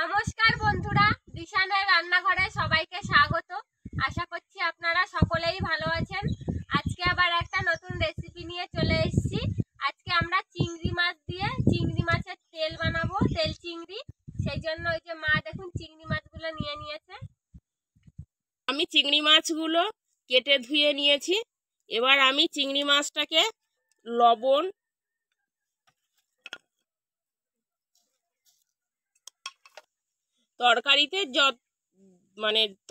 নমস্কার বন্ধুরা, দিশানের রান্নাঘরে সবাইকে স্বাগত। আশা করছি আপনারা সকলেই ভালো আছেন। আজকে আবার একটা নতুন রেসিপি নিয়ে চলে এসেছি। আজকে আমরা চিংড়ি মাছ দিয়ে চিংড়ি মাছের তেল বানাবো, তেল চিংড়ি। সেই জন্য ওই যে মা দেখুন চিংড়ি মাছগুলো নিয়ে নিয়েছে। আমি চিংড়ি মাছগুলো কেটে ধুয়ে নিয়েছি। এবার আমি চিংড়ি মাছটাকে লবণ,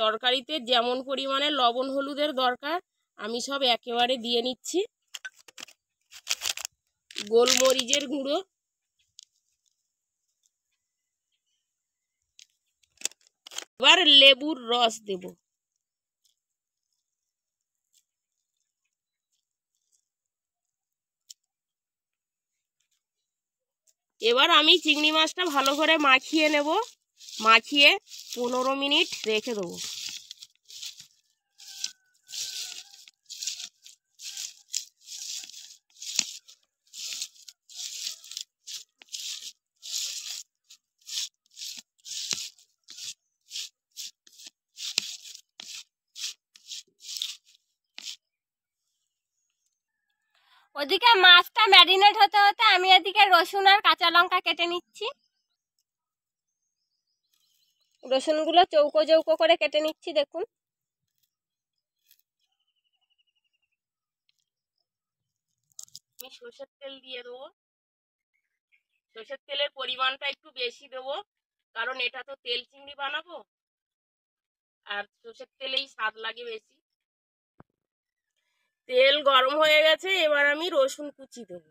তরকারিতে যেমন পরিমাণে লবণ হলুদের দরকার আমি সব একেবারে দিয়ে নিচ্ছি। গোলমরিচের গুঁড়ো, এবার লেবুর রস দেব। এবার আমি চিংড়ি মাছটা ভালো করে মাখিয়ে নেব। মাখিয়ে 15 মিনিট রেখে দেবো। ওদিকে মাছটা ম্যারিনেট হতে হতে আমি এদিকে রসুন আর কাঁচা লঙ্কা কেটে নিচ্ছি। রসুনগুলো চৌকো চৌকো করে কেটে নিচ্ছি। দেখুন, আমি সরষের তেল দিয়ে দেবো। সরষের তেলের পরিমাণটা একটু বেশি দেবো, কারণ এটা তো তেল চিংড়ি বানাবো, আর সরষের তেলেই স্বাদ লাগে বেশি। তেল গরম হয়ে গেছে, এবার আমি রসুন কুচি দেব।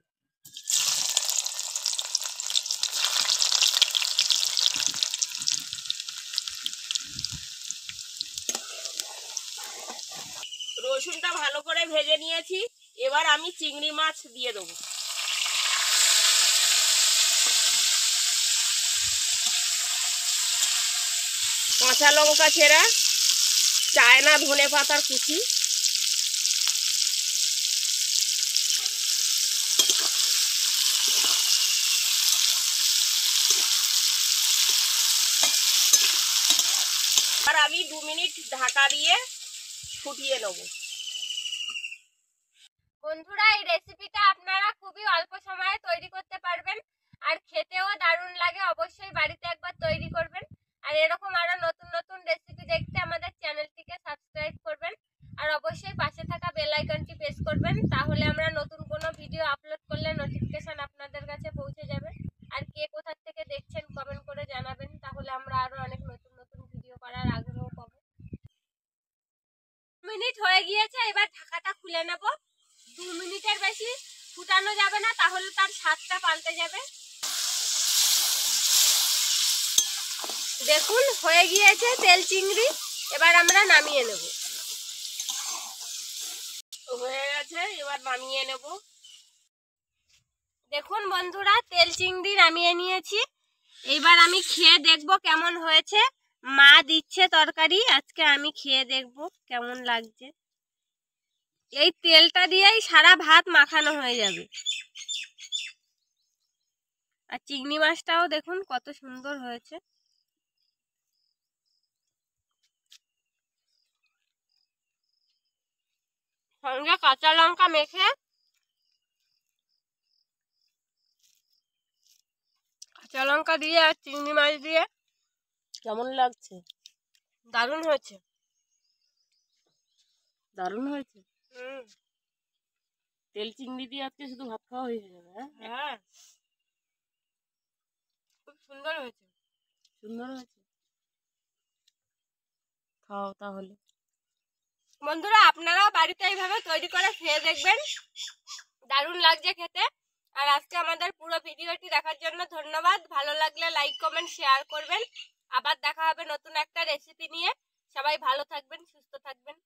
রসুনটা ভালো করে ভেজে নিয়েছি। এবার আমি চিংড়ি মাছ দিয়ে দেবো। কাঁচা লঙ্কা ছেঁড়া, চায়না ধনে পাতার কুচি, আর আমি 2 মিনিট ঢাকা দিয়ে ফুটিয়ে নেব। বন্ধুরা, এই রেসিপিটা আপনারা খুবই অল্প সময়ে তৈরি করতে পারবেন, আর খেতেও দারুণ লাগে। অবশ্যই বাড়িতে একবার তৈরি করবেন। আর এরকম আরো নতুন নতুন রেসিপি দেখতে আমাদের চ্যানেলটিকে সাবস্ক্রাইব করবেন, আর অবশ্যই পাশে থাকা বেল আইকনটি প্রেস করবেন। তাহলে আমরা নতুন কোনো ভিডিও আপলোড করলে নোটিফিকেশন আপনাদের কাছে পৌঁছে যাবে। আর কে কোথা থেকে দেখছেন কমেন্ট করে জানাবেন, তাহলে আমরা আরো অনেক নতুন নতুন ভিডিও করার আগ্রহ পাবো। মিনিট হয়ে গিয়েছে, এবার ঢাকাটা খুলে নেব। 2 মিনিটের বেশি ফুটানো যাবে না, তাহলে তার স্বাদটা পাল্টে যাবে। দেখুন, হয়ে গিয়েছে তেল চিংড়ি। এবার আমরা নামিয়ে নেব। হয়ে গেছে, এবার নামিয়ে নেব। দেখুন বন্ধুরা, তেল চিংড়ি নামিয়ে নিয়েছি। এবার আমি খেয়ে দেখব কেমন হয়েছে। মা দিচ্ছে তরকারি, আজকে আমি খেয়ে দেখব কেমন লাগছে। এই তেলটা দিয়েই সারা ভাত মাখানো হয়ে যাবে। আর চিংড়ি মাছটাও দেখুন কত সুন্দর হয়েছে। সঙ্গে কাঁচা লঙ্কা মেখে, কাঁচা লঙ্কা দিয়ে আর চিংড়ি মাছ দিয়ে কেমন লাগছে? দারুণ হয়েছে। দারুণ হয়েছে। তেল চিংড়ি দিয়ে আজকে শুধু ভাত খাওয়া হয়ে যাবে। হ্যাঁ, খুব সুন্দর হয়েছে। সুন্দর হয়েছে, খাও তাহলে। বন্ধুরা, আপনারা বাড়িতে এইভাবে তৈরি করে খেয়ে দেখবেন, দারুণ লাগছে খেতে। আর আজকে আমাদের পুরো ভিডিওটি দেখার জন্য ধন্যবাদ। ভালো লাগলে লাইক কমেন্ট শেয়ার করবেন। আবার দেখা হবে নতুন একটা রেসিপি নিয়ে। সবাই ভালো থাকবেন, সুস্থ থাকবেন।